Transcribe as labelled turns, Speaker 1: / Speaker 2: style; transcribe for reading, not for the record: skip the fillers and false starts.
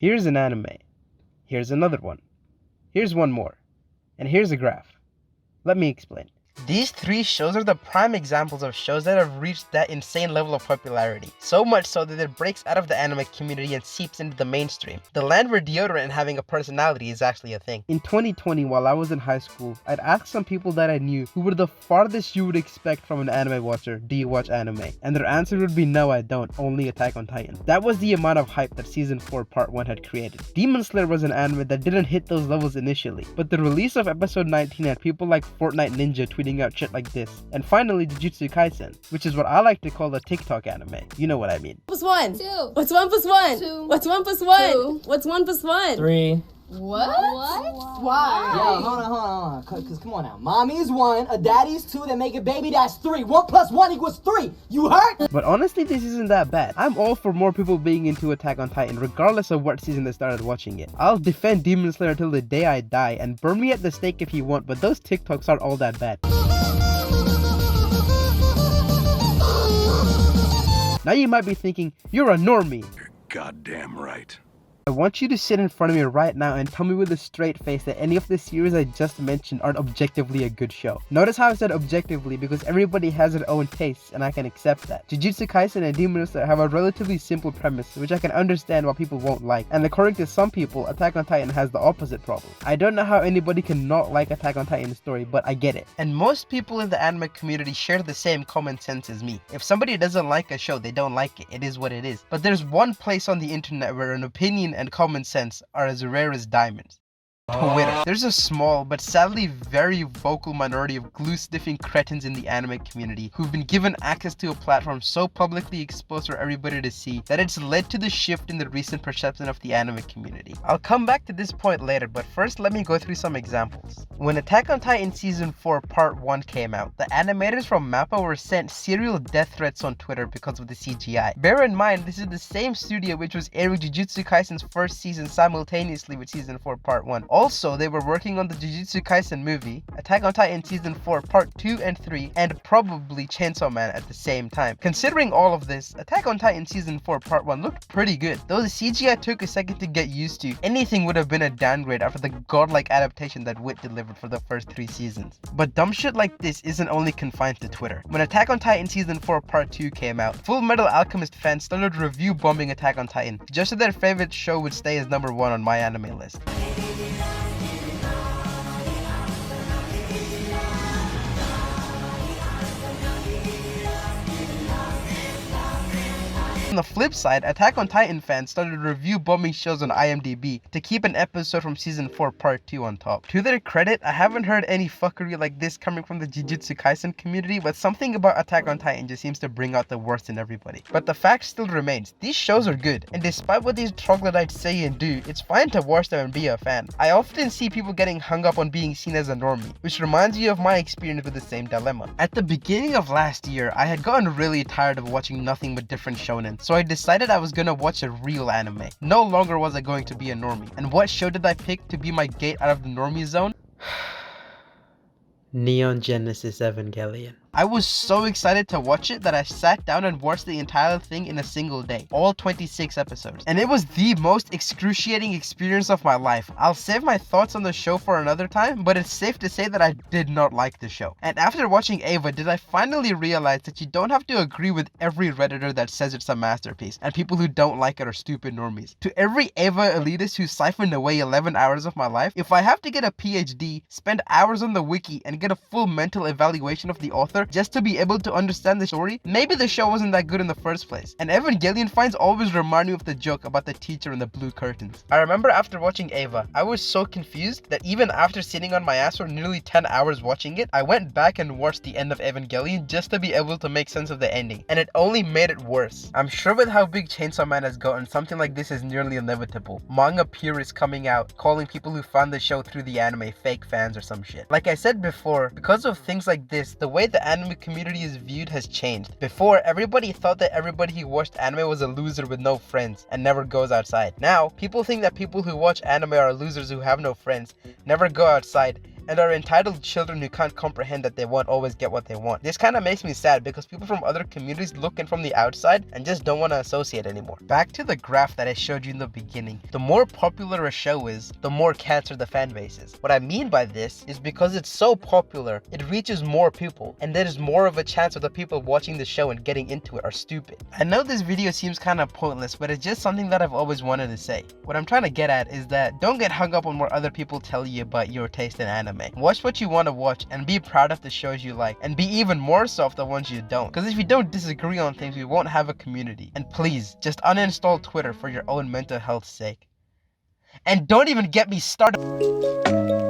Speaker 1: Here's an anime. Here's another one. Here's one more. And here's a graph. Let me explain. These three shows are the prime examples of shows that have reached that insane level of popularity. So much so that it breaks out of the anime community and seeps into the mainstream. The land where deodorant and having a personality is actually a thing. In 2020, while I was in high school, I'd ask some people that I knew who were the farthest you would expect from an anime watcher, do you watch anime? And their answer would be no, I don't, only Attack on Titan. That was the amount of hype that Season 4 Part 1 had created. Demon Slayer was an anime that didn't hit those levels initially, but the release of episode 19 had people like Fortnite Ninja tweeting out shit like this. And finally, Jujutsu Kaisen, which is what I like to call a TikTok anime. You know what I mean.
Speaker 2: Plus one.
Speaker 3: 2.
Speaker 2: What's 1 plus 1?
Speaker 3: 2.
Speaker 2: What's 1 plus 1?
Speaker 3: 2.
Speaker 2: What's 1 plus 1?
Speaker 4: 3.
Speaker 3: What?
Speaker 2: Why?
Speaker 4: Yo, hold on. Cause come on now. Mommy's 1, a daddy's 2, then make a baby, that's 3. 1 plus 1 equals 3. You heard?
Speaker 1: But honestly, this isn't that bad. I'm all for more people being into Attack on Titan, regardless of what season they started watching it. I'll defend Demon Slayer till the day I die, and burn me at the stake if you want, but those TikToks aren't all that bad. Now you might be thinking, you're a normie.
Speaker 5: You're goddamn right.
Speaker 1: I want you to sit in front of me right now and tell me with a straight face that any of the series I just mentioned aren't objectively a good show. Notice how I said objectively, because everybody has their own tastes and I can accept that. Jujutsu Kaisen and Demon Slayer have a relatively simple premise, which I can understand why people won't like, and according to some people, Attack on Titan has the opposite problem. I don't know how anybody can not like Attack on Titan's story, but I get it. And most people in the anime community share the same common sense as me. If somebody doesn't like a show, they don't like it. It is what it is. But there's one place on the internet where an opinion and common sense are as rare as diamonds. Twitter. There's a small but sadly very vocal minority of glue-sniffing cretins in the anime community who've been given access to a platform so publicly exposed for everybody to see that it's led to the shift in the recent perception of the anime community. I'll come back to this point later, but first let me go through some examples. When Attack on Titan Season 4 Part 1 came out, the animators from MAPPA were sent serial death threats on Twitter because of the CGI. Bear in mind, this is the same studio which was airing Jujutsu Kaisen's first season simultaneously with Season 4 Part 1. Also, they were working on the Jujutsu Kaisen movie, Attack on Titan Season 4 Part 2 and 3, and probably Chainsaw Man at the same time. Considering all of this, Attack on Titan Season 4 Part 1 looked pretty good. Though the CGI took a second to get used to, anything would have been a downgrade after the godlike adaptation that Wit delivered for the first 3 seasons. But dumb shit like this isn't only confined to Twitter. When Attack on Titan Season 4 Part 2 came out, Full Metal Alchemist fans started review bombing Attack on Titan, just so their favorite show would stay as number 1 on my anime list. On the flip side, Attack on Titan fans started review bombing shows on IMDb to keep an episode from Season 4 Part 2 on top. To their credit, I haven't heard any fuckery like this coming from the Jujutsu Kaisen community, but something about Attack on Titan just seems to bring out the worst in everybody. But the fact still remains, these shows are good, and despite what these troglodytes say and do, it's fine to watch them and be a fan. I often see people getting hung up on being seen as a normie, which reminds me of my experience with the same dilemma. At the beginning of last year, I had gotten really tired of watching nothing but different shonen, so I decided I was gonna watch a real anime. No longer was I going to be a normie. And what show did I pick to be my gate out of the normie zone? Neon Genesis Evangelion. I was so excited to watch it that I sat down and watched the entire thing in a single day, all 26 episodes. And it was the most excruciating experience of my life. I'll save my thoughts on the show for another time, but it's safe to say that I did not like the show. And after watching Eva, did I finally realize that you don't have to agree with every redditor that says it's a masterpiece, and people who don't like it are stupid normies. To every Eva elitist who siphoned away 11 hours of my life, if I have to get a PhD, spend hours on the wiki, and get a full mental evaluation of the author just to be able to understand the story, maybe the show wasn't that good in the first place. And Evangelion fans always remind me of the joke about the teacher and the blue curtains. I remember after watching Eva, I was so confused that even after sitting on my ass for nearly 10 hours watching it, I went back and watched the end of Evangelion just to be able to make sense of the ending, and it only made it worse. I'm sure with how big Chainsaw Man has gotten, something like this is nearly inevitable. Manga purists coming out, calling people who found the show through the anime fake fans or some shit. Like I said before, because of things like this, the way the anime community is viewed has changed. Before, everybody thought that everybody who watched anime was a loser with no friends and never goes outside. Now, people think that people who watch anime are losers who have no friends, never go outside, and are entitled children who can't comprehend that they won't always get what they want. This kind of makes me sad because people from other communities look in from the outside and just don't want to associate anymore. Back to the graph that I showed you in the beginning. The more popular a show is, the more cancer the fan base is. What I mean by this is because it's so popular, it reaches more people, and there is more of a chance of the people watching the show and getting into it are stupid. I know this video seems kind of pointless, but it's just something that I've always wanted to say. What I'm trying to get at is that don't get hung up on what other people tell you about your taste in anime. Watch what you want to watch and be proud of the shows you like, and be even more so of the ones you don't. Because if you don't disagree on things, we won't have a community. And please, just uninstall Twitter for your own mental health's sake. And don't even get me started.